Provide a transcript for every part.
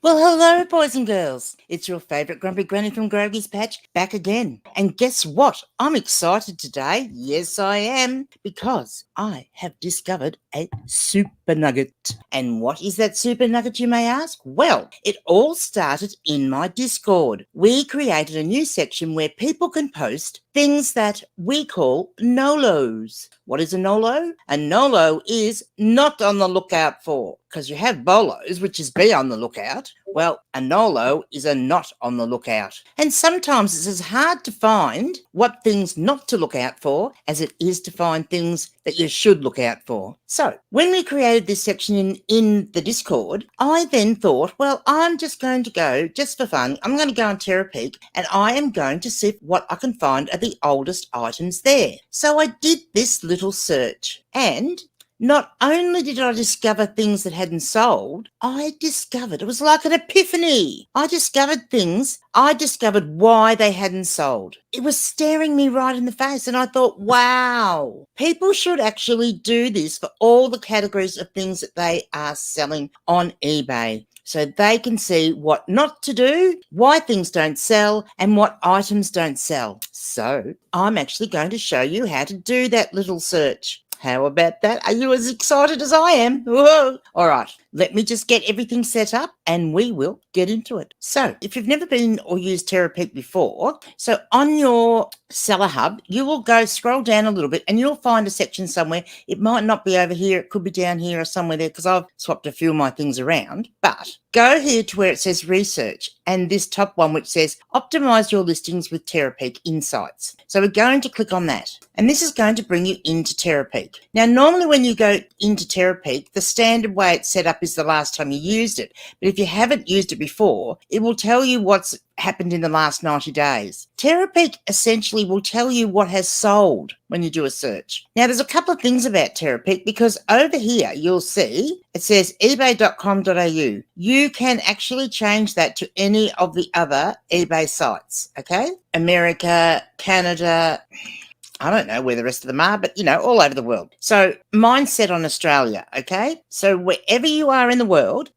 Well, hello, boys and girls. It's your favourite grumpy granny from Grogy's Patch back again. And guess what? I'm excited today. Yes, I am. Because I have discovered a super nugget. And what is that super nugget, you may ask? Well, it all started in my Discord. We created a new section where people can post things that we call NOLOs. What is a NOLO? A NOLO is not on the lookout for, because you have BOLOs, which is be on the lookout. Well, a NOLO is a not on the lookout. And sometimes it's as hard to find what things not to look out for as it is to find things that you should look out for. So when we created this section in the Discord, I then thought, well, I'm just going to go, just for fun, I'm going to go on Terapeak and I am going to see what I can find are the oldest items there. So I did this little search, and not only did I discover things that hadn't sold, I discovered, it was like an epiphany. I discovered things, I discovered why they hadn't sold. It was staring me right in the face, and I thought, wow, people should actually do this for all the categories of things that they are selling on eBay, so they can see what not to do, why things don't sell, and what items don't sell. So I'm actually going to show you how to do that little search. How about that? Are you as excited as I am? Whoa. All right, let me just get everything set up and we will get into it. So if you've never been or used Terapeak before, so on your Seller Hub, you will go scroll down a little bit and you'll find a section somewhere. It might not be over here. It could be down here or somewhere there because I've swapped a few of my things around. But go here to where it says research and this top one which says optimize your listings with Terapeak Insights. So we're going to click on that. And this is going to bring you into Terapeak. Now, normally when you go into Terapeak, the standard way it's set up is the last time you used it. But if you haven't used it before, it will tell you what's happened in the last 90 days. Terapeak essentially will tell you what has sold when you do a search. Now, there's a couple of things about Terapeak because over here you'll see it says ebay.com.au. You can actually change that to any of the other eBay sites, okay? America, Canada, I don't know where the rest of them are, but, all over the world. So mine's set on Australia, okay? So wherever you are in the world,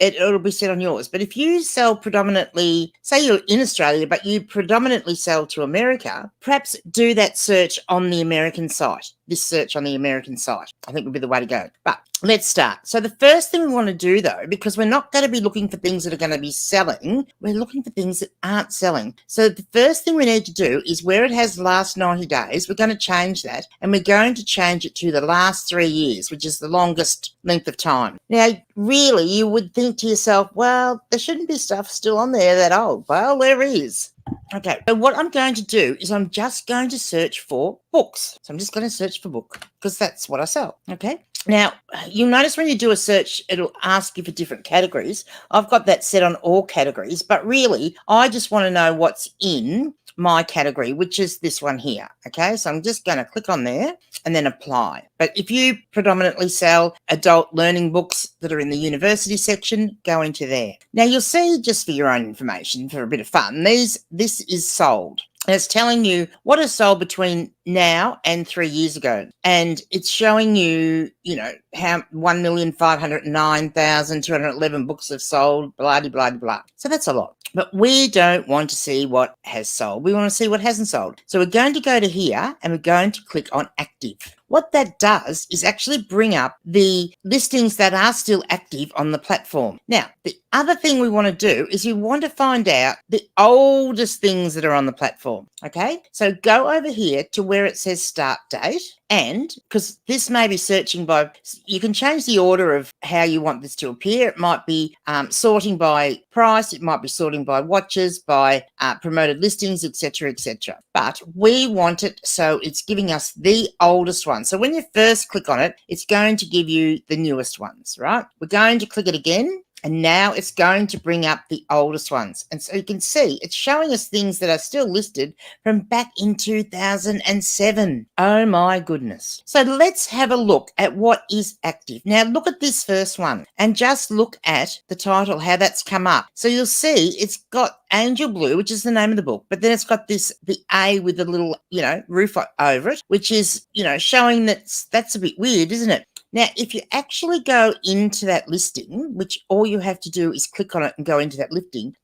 it'll be set on yours. But if you sell predominantly, say you're in Australia, but you predominantly sell to America, perhaps do that search on the American site. This search on the American site, I think would be the way to go. But let's start. So the first thing we want to do, though, because we're not going to be looking for things that are going to be selling, we're looking for things that aren't selling. So the first thing we need to do is where it has last 90 days, we're going to change that, and we're going to change it to the last 3 years, which is the longest length of time. Now, really, you would think to yourself, well, there shouldn't be stuff still on there that old. Well, there is. Okay, so what I'm going to do is I'm just going to search for books. So I'm just going to search for book because that's what I sell, okay? Now, you'll notice when you do a search, it'll ask you for different categories. I've got that set on all categories, but really, I just want to know what's in my category, which is this one here, okay? So I'm just going to click on there and then apply. But if you predominantly sell adult learning books that are in the university section, go into there. Now, you'll see, just for your own information, for a bit of fun, this is sold. And it's telling you what is sold between now and 3 years ago. And it's showing you, how 1,509,211 books have sold, blah, blah, blah, blah. So that's a lot. But we don't want to see what has sold. We want to see what hasn't sold. So we're going to go to here and we're going to click on active. What that does is actually bring up the listings that are still active on the platform. Now, the other thing we want to do is we want to find out the oldest things that are on the platform, okay? So go over here to where it says start date, and because this may be searching by, you can change the order of how you want this to appear. It might be sorting by price, it might be sorting by watches, by promoted listings, etc., etc. But we want it so it's giving us the oldest one. So when you first click on it, it's going to give you the newest ones, right? We're going to click it again. And now it's going to bring up the oldest ones. And so you can see it's showing us things that are still listed from back in 2007. Oh my goodness. So let's have a look at what is active. Now look at this first one and just look at the title, how that's come up. So you'll see it's got Angel Blue, which is the name of the book, but then it's got the A with the little, roof over it, which is, showing that's a bit weird, isn't it? Now, if you actually go into that listing, which all you have to do is click on it and go into that listing,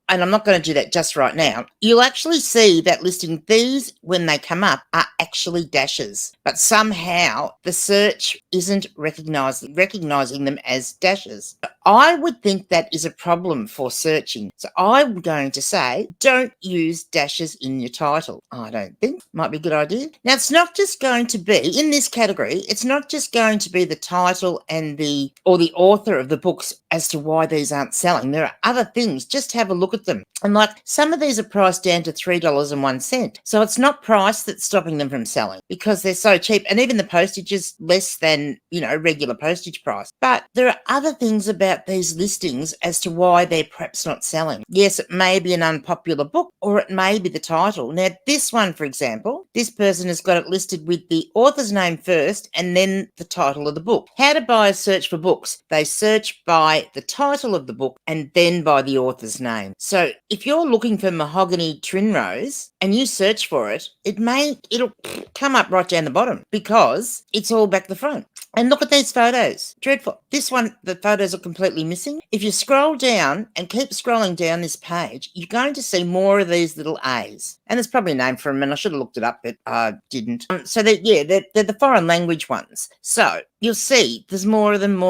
and I'm not going to do that just right now, you'll actually see that listing. These, when they come up, are actually dashes, but somehow the search isn't recognizing them as dashes. I would think that is a problem for searching. So I'm going to say, don't use dashes in your title. I don't think. Might be a good idea. Now, it's not just going to be, in this category, it's not just going to be the title and the author of the books as to why these aren't selling. There are other things. Just have a look at them. And like, some of these are priced down to $3.01. So it's not price that's stopping them from selling because they're so cheap. And even the postage is less than, regular postage price. But there are other things about these listings as to why they're perhaps not selling. Yes, it may be an unpopular book, or it may be the title. Now, this one, for example, this person has got it listed with the author's name first and then the title of the book. How do buyers search for books? They search by the title of the book and then by the author's name. So if you're looking for Mahogany Trinrose and you search for it, it'll come up right down the bottom because it's all back the front. And look at these photos. Dreadful. This one, the photos are completely missing. If you scroll down and keep scrolling down this page, you're going to see more of these little A's. And there's probably a name for them, and I should have looked it up, but I didn't. So they're the foreign language ones. So you'll see there's more of them.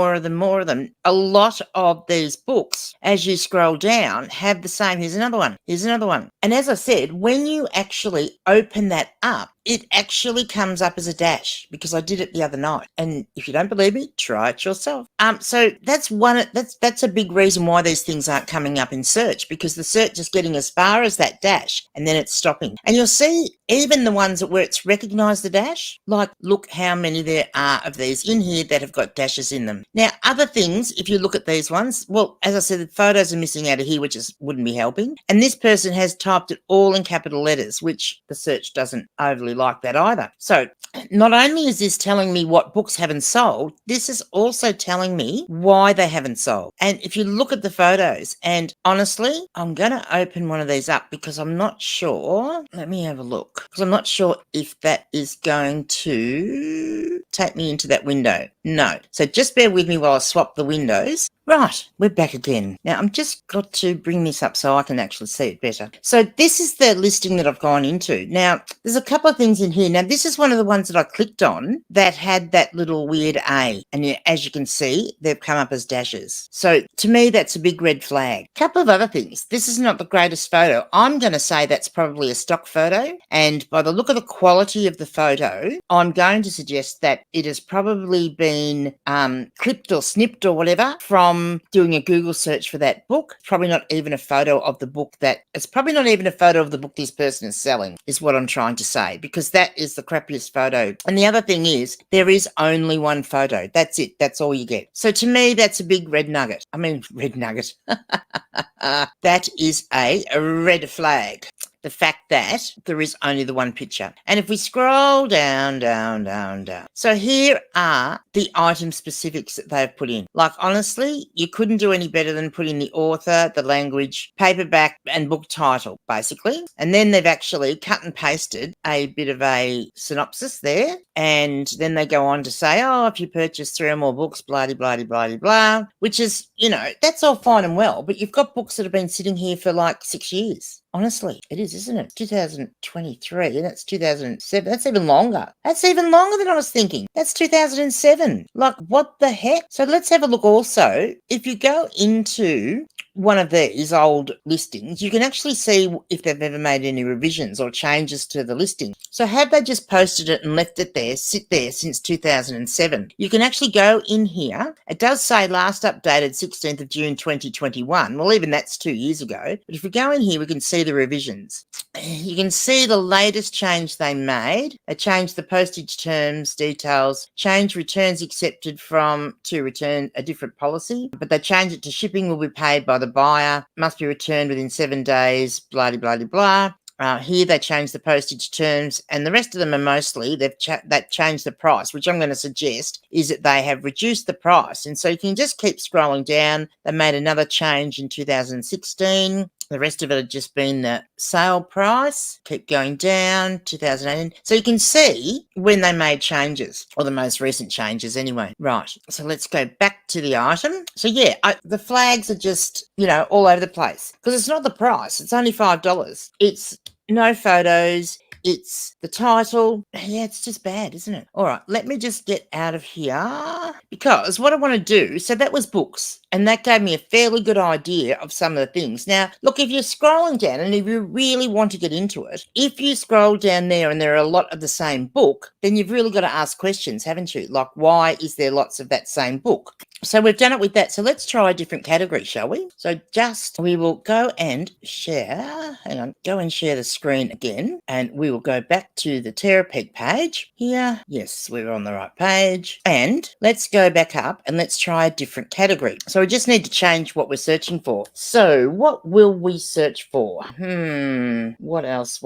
A lot of these books, as you scroll down, have the same. Here's another one. And as I said, when you actually open that up, it actually comes up as a dash because I did it the other night. And if you don't believe me, try it yourself. So that's a big reason why these things aren't coming up in search, because the search is getting as far as that dash and then it's stopping. And you'll see even the ones where it's recognized the dash, like look how many there are of these in here that have got dashes in them. Now, other things, if you look at these ones, well, as I said, the photos are missing out of here, which wouldn't be helping. And this person has typed it all in capital letters, which the search doesn't overly like that either. So not only is this telling me what books haven't sold, this is also telling me why they haven't sold. And if you look at the photos, and honestly, I'm going to open one of these up because I'm not sure. Let me have a look, because I'm not sure if that is going to take me into that window. No. So just bear with me while I swap the windows. Right, we're back again. Now, I'm just got to bring this up so I can actually see it better. So this is the listing that I've gone into. Now, there's a couple of things in here. Now, this is one of the ones that I clicked on that had that little weird A. And as you can see, they've come up as dashes. So to me, that's a big red flag. Couple of other things. This is not the greatest photo. I'm going to say that's probably a stock photo. And by the look of the quality of the photo, I'm going to suggest that it has probably been clipped or snipped or whatever from doing a Google search for that book. Probably not even a photo of the book this person is selling, is what I'm trying to say, because that is the crappiest photo. And the other thing is, there is only one photo. That's it. That's all you get. So to me, that's a big red nugget. That is a red flag. The fact that there is only the one picture. And if we scroll down. So here are the item specifics that they've put in. Like, honestly, you couldn't do any better than put in the author, the language, paperback, and book title, basically. And then they've actually cut and pasted a bit of a synopsis there. And then they go on to say, if you purchase 3 or more books, blah, which is, that's all fine and well. But you've got books that have been sitting here for like 6 years. Honestly, it is, isn't it? 2023, and that's 2007. That's even longer. That's even longer than I was thinking. That's 2007. Like, what the heck? So let's have a look also. If you go into one of these old listings, you can actually see if they've ever made any revisions or changes to the listing. So had they just posted it and left it there, sit there since 2007, you can actually go in here. It does say last updated 16th of June 2021. Well, even that's 2 years ago. But if we go in here, we can see the revisions. You can see the latest change they made. They changed the postage terms, details, changed returns accepted to return a different policy, but they changed it to shipping will be paid by the buyer, must be returned within 7 days, blah. Here they changed the postage terms, and the rest of them are mostly they've changed the price, which I'm going to suggest is that they have reduced the price. And so you can just keep scrolling down. They made another change in 2016. The rest of it had just been the sale price. Keep going down, 2018. So you can see when they made changes, or the most recent changes anyway. Right, so let's go back to the item. So yeah, the flags are just, all over the place. Because it's not the price. It's only $5. It's no photos. It's the title. Yeah, it's just bad, isn't it? All right, let me just get out of here, because what I want to do, so that was books, and that gave me a fairly good idea of some of the things. Now, look, if you're scrolling down and if you really want to get into it, if you scroll down there and there are a lot of the same book, then you've really got to ask questions, haven't you? Like, why is there lots of that same book? So we've done it with that. So let's try a different category, shall we? So we will go and share. Hang on, go and share the screen again. And we will go back to the Terapeak page here. Yes, we're on the right page. And let's go back up and let's try a different category. So we just need to change what we're searching for. So what will we search for? What else?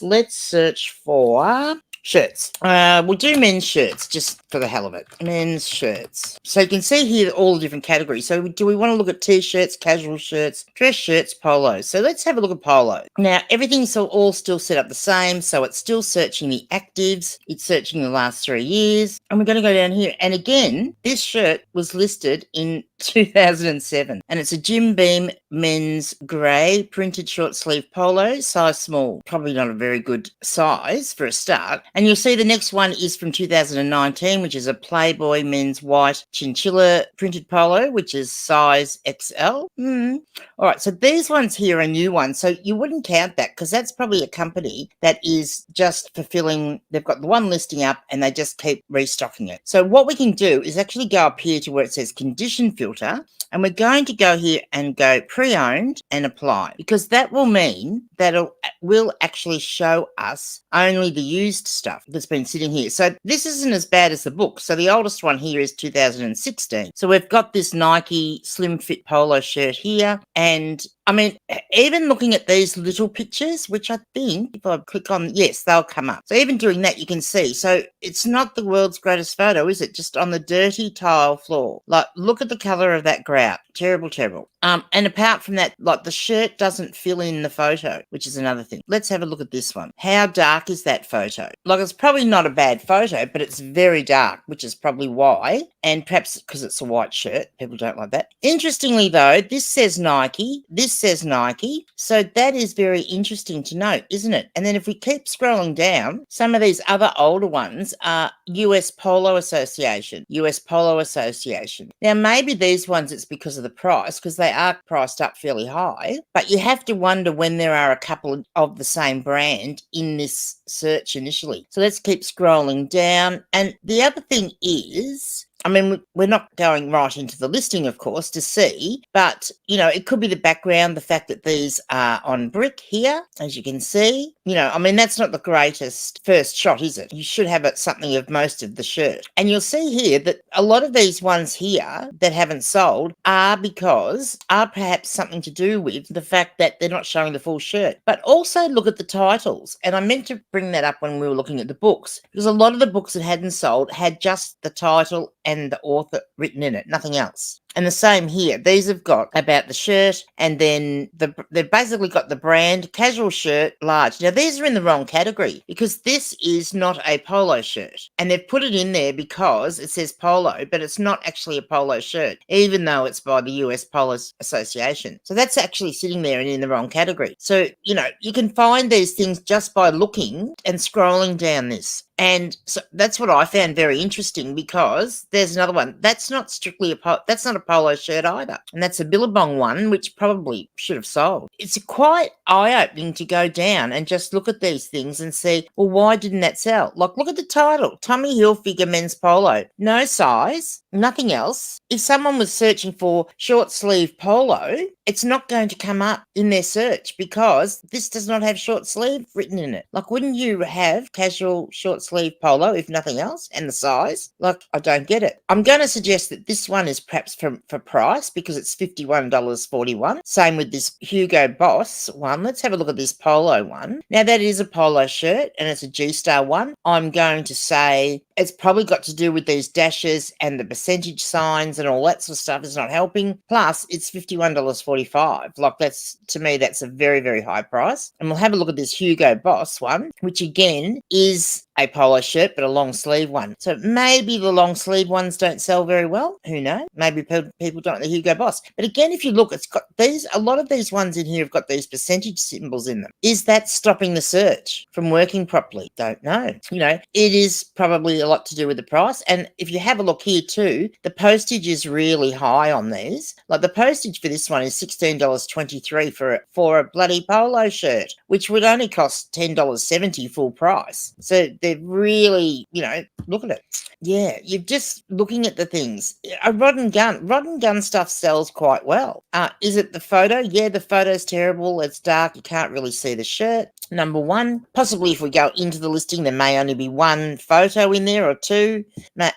Let's search for shirts. We'll do men's shirts just for the hell of it. Men's shirts. So you can see here all the different categories. So do we want to look at t-shirts, casual shirts, dress shirts, polos? So let's have a look at polo. Now, everything's all still set up the same. So it's still searching the actives. It's searching the last 3 years. And we're going to go down here. And again, this shirt was listed in 2007. And it's a Jim Beam men's grey printed short sleeve polo, size small. Probably not a very good size for a start. And you'll see the next one is from 2019, which is a Playboy men's white chinchilla printed polo, which is size XL. All right, so these ones here are new ones. So you wouldn't count that, because that's probably a company that is just fulfilling, they've got the one listing up and they just keep restocking it. So what we can do is actually go up here to where it says condition filter, and we're going to go here and go pre-owned and apply, because that will mean that it will actually show us only the used stuff that's been sitting here. So this isn't as bad as the book. So the oldest one here is 2016. So we've got this Nike slim fit polo shirt here, and I mean, even looking at these little pictures, which I think if I click on, yes, they'll come up. So even doing that, you can see. So it's not the world's greatest photo, is it? Just on the dirty tile floor. Like, look at the color of that grout. Terrible, terrible. And apart from that, like, the shirt doesn't fill in the photo, which is another thing. Let's have a look at this one. How dark is that photo? Like, it's probably not a bad photo, but it's very dark, which is probably why. And perhaps because it's a white shirt, people don't like that. Interestingly, though, this says Nike. This says Nike. So that is very interesting to note, isn't it? And then if we keep scrolling down, some of these other older ones are US Polo Association. US Polo Association. Now, maybe these ones it's because of the price, because they are priced up fairly high, but you have to wonder when there are a couple of the same brand in this search initially. So let's keep scrolling down. And the other thing is, I mean, we're not going right into the listing, of course, to see, but, it could be the background, the fact that these are on brick here, as you can see. I mean, that's not the greatest first shot, is it? You should have something of most of the shirt. And you'll see here that a lot of these ones here that haven't sold are perhaps something to do with the fact that they're not showing the full shirt. But also look at the titles. And I meant to bring that up when we were looking at the books, because a lot of the books that hadn't sold had just the title and the author written in it, nothing else. And the same here. These have got about the shirt, and then they've basically got the brand, casual shirt, large. Now, these are in the wrong category, because this is not a polo shirt. And they've put it in there because it says polo, but it's not actually a polo shirt, even though it's by the US Polo Association. So that's actually sitting there and in the wrong category. So, you can find these things just by looking and scrolling down this. And so that's what I found very interesting, because there's another one. That's not strictly that's not a polo shirt either. And that's a Billabong one, which probably should have sold. It's quite eye-opening to go down and just look at these things and see, well, why didn't that sell? Like, look at the title, Tommy Hilfiger men's polo. No size, nothing else. If someone was searching for short sleeve polo, it's not going to come up in their search, because this does not have short sleeve written in it. Like, wouldn't you have casual short sleeve polo, if nothing else, and the size? Like, I don't get it. I'm going to suggest that this one is perhaps for price, because it's $51.41. Same with this Hugo Boss one. Let's have a look at this polo one. Now, that is a polo shirt, and it's a G-Star one. I'm going to say it's probably got to do with these dashes and the percentage signs and all that sort of stuff is not helping. Plus, it's $51.45. Like, that's, to me, that's a very, very high price. And we'll have a look at this Hugo Boss one, which again is a polo shirt, but a long sleeve one. So maybe the long sleeve ones don't sell very well. Who knows? Maybe people don't like the Hugo Boss. But again, if you look, it's got these, a lot of these ones in here have got these percentage symbols in them. Is that stopping the search from working properly? Don't know. You know, it is probably a lot to do with the price. And if you have a look here too, the postage is really high on these. Like, the postage for this one is $16.23 for a bloody polo shirt, which would only cost $10.70 full price. So they're really, you know, look at it. Yeah, you're just looking at the things. A rod and gun. Rod and gun stuff sells quite well. Is it the photo? Yeah, the photo's terrible. It's dark. You can't really see the shirt. Number one. Possibly if we go into the listing, there may only be one photo in there or two.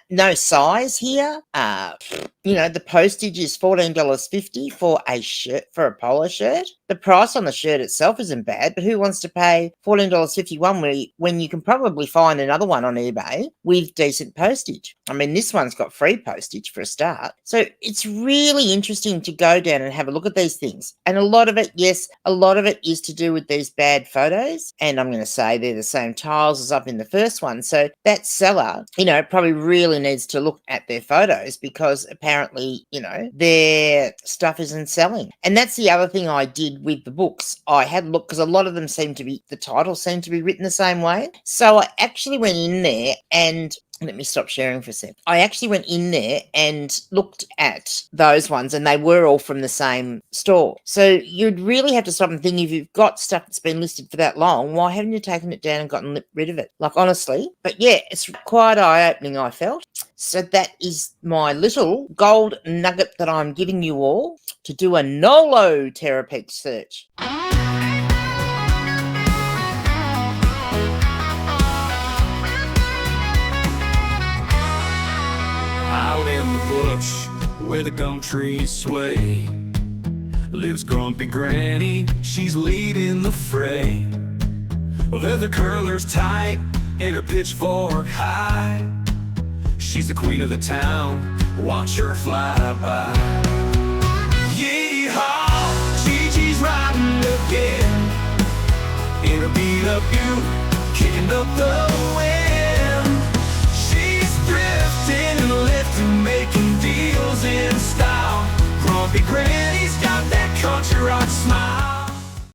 No size here. You know, the postage is $14.50 for a shirt, for a polo shirt. The price on the shirt itself isn't bad, but who wants to pay $14.51 when you can probably find another one on eBay with decent postage? I mean, this one's got free postage for a start. So it's really interesting to go down and have a look at these things. And a lot of it, yes, a lot of it is to do with these bad photos. And I'm going to say they're the same tiles as up in the first one. So that seller, you know, probably really needs to look at their photos, because apparently, you know, their stuff isn't selling. And that's the other thing I did with the books. I had a look, because a lot of them seem to be, the titles seem to be written the same way. So I actually went in there and let me stop sharing for a sec. I actually went in there and looked at those ones, and they were all from the same store. So you'd really have to stop and think, if you've got stuff that's been listed for that long, why haven't you taken it down and gotten rid of it? Like, honestly. But yeah, it's quite eye-opening, I felt. So that is my little gold nugget that I'm giving you all to do a NOLO Terapeak search. Out in the bush, where the gum trees sway, lives grumpy granny, she's leading the fray. Leather curlers tight, and her pitchfork high. She's the queen of the town, watch her fly by. Yee-haw, Gigi's riding again, in a beat-up ute, kicking up the